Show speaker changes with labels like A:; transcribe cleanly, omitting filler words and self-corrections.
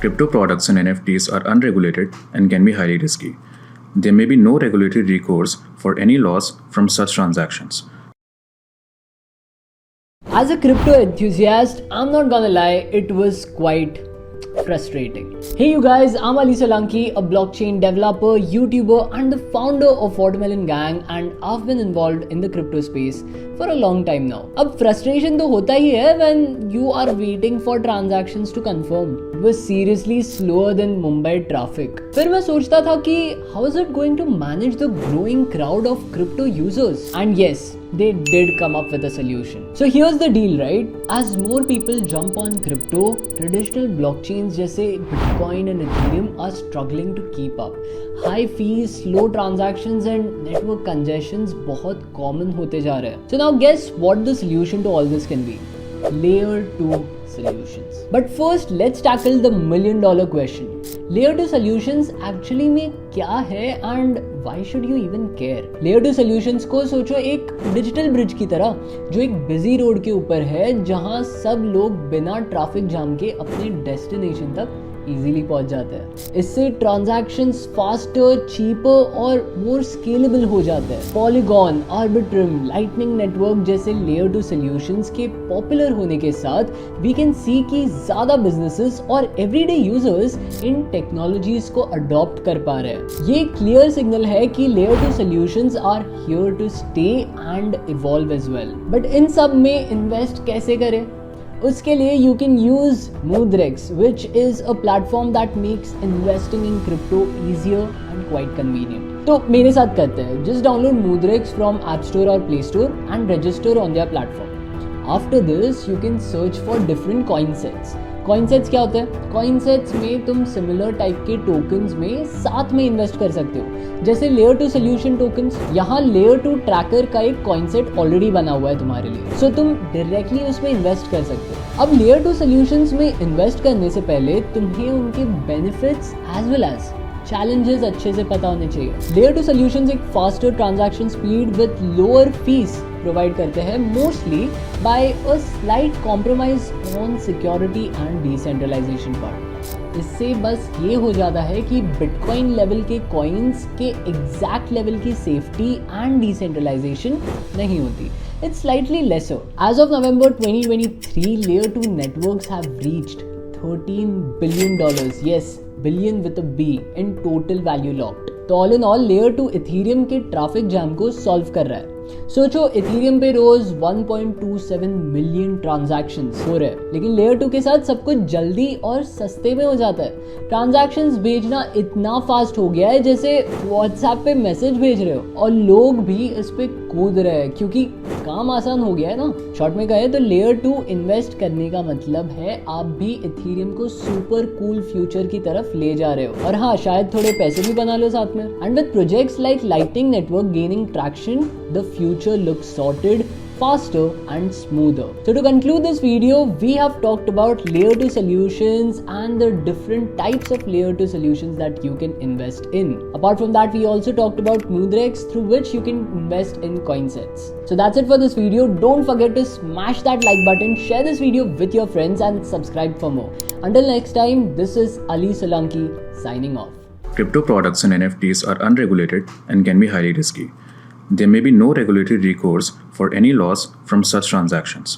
A: Crypto products and NFTs are unregulated and can be highly risky. There may be no regulatory recourse for any loss from such transactions.
B: As a crypto enthusiast, I'm not gonna lie, it was quite frustrating. Hey you guys, I'm Ali Solanki, a blockchain developer, YouTuber and the founder of Watermelon Gang, and I've been involved in the crypto space for a long time now. अब frustration तो होता ही है when you are waiting for transactions to confirm. It was seriously slower than Mumbai traffic. फिर मैं सोचता था कि how is it going to manage the growing crowd of crypto users? And yes, they did come up with a solution. So here's the deal, right? As more people jump on crypto, traditional blockchains जैसे Bitcoin and Ethereum are struggling to keep up. High fees, slow transactions and network congestions बहुत common होते जा रहे हैं. So now guess what the solution to all this can be? Layer 2 solutions. But first let's tackle the $1 million question. Layer 2 solutions actually में क्या है and why should you even care? Layer 2 solutions को सोचो एक digital bridge की तरह जो एक बिजी रोड के ऊपर है जहां सब लोग बिना ट्रैफिक जाम के अपने डेस्टिनेशन तक इजीली पहुंच जाते हैं. इससे ट्रांजैक्शंस फास्टर, चीपर और मोर स्केलेबल हो जाते हैं. पॉलीगॉन, आर्बिट्रम, लाइटनिंग नेटवर्क जैसे लेयर 2 सॉल्यूशंस के पॉपुलर होने के साथ वी कैन सी कि ज्यादा बिजनेसेस और एवरीडे यूजर्स इन टेक्नोलॉजीज को अडॉप्ट कर पा रहे हैं. ये क्लियर सिग्नल है कि layer 2 solutions are here to stay and evolve as well. But इन सब में इन्वेस्ट कैसे करें? उसके लिए you can use Moodrex, which is a platform that makes investing in crypto easier and quite convenient. तो मेरे साथ करते हैं. Just download Moodrex from App Store or Play Store and register on their platform. After this, you can search for different coin sets. Coin sets क्या होते हैं? Coin sets में तुम सिमिलर टाइप के टोकन्स में साथ में इन्वेस्ट कर सकते हो. जैसे लेयर 2 सोल्यूशन टोकन्स, यहाँ लेयर 2 ट्रैकर का एक कॉइन सेट ऑलरेडी बना हुआ है तुम्हारे लिए, सो तुम डायरेक्टली उसमें इन्वेस्ट कर सकते हो. अब लेयर 2 सोल्यूशंस में इन्वेस्ट करने से पहले तुम्हें उनके benefits as well as challenges अच्छे से पता होने चाहिए. लेयर 2 सॉल्यूशंस एक faster transaction speed with lower fees provide करते हैं, mostly by a slight compromise on security and decentralization part. इससे बस ये हो जाता है कि बिटकॉइन लेवल के कॉइन्स के एग्जैक्ट लेवल की सेफ्टी एंड डिसेंट्रलाइजेशन नहीं होती. It's slightly lesser. As of November 2023, Layer 2 networks have reached $13 billion. Yes, billion with a B in total value locked. तो all in all, Layer 2 Ethereum के traffic jam को solve कर रहा है. सोचो Ethereum पे रोज 1.27 मिलियन ट्रांजैक्शंस हो रहे हैं, लेकिन लेयर 2 के साथ सब कुछ जल्दी और सस्ते में हो जाता है. ट्रांजैक्शंस भेजना इतना फास्ट हो गया है जैसे व्हाट्सएप पे मैसेज भेज रहे हो, और लोग भी इस पे कूद रहे हैं क्योंकि काम आसान हो गया है ना. शॉर्ट में कहे तो लेयर 2 इन्वेस्ट करने का मतलब है आप भी इथेरियम को सुपर कूल फ्यूचर की तरफ ले जा रहे हो, और हाँ शायद थोड़े पैसे भी बना लो साथ में. And with projects like lightning network gaining traction, the future looks sorted, faster and smoother. So to conclude this video, we have talked about layer 2 solutions and the different types of layer 2 solutions that you can invest in. Apart from that, we also talked about Moodrex, through which you can invest in coin sets. So that's it for this video. Don't forget to smash that like button, share this video with your friends and subscribe for more. Until next time, this is Ali Solanki signing off.
A: Crypto products and NFTs are unregulated and can be highly risky. There may be no regulatory recourse for any loss from such transactions.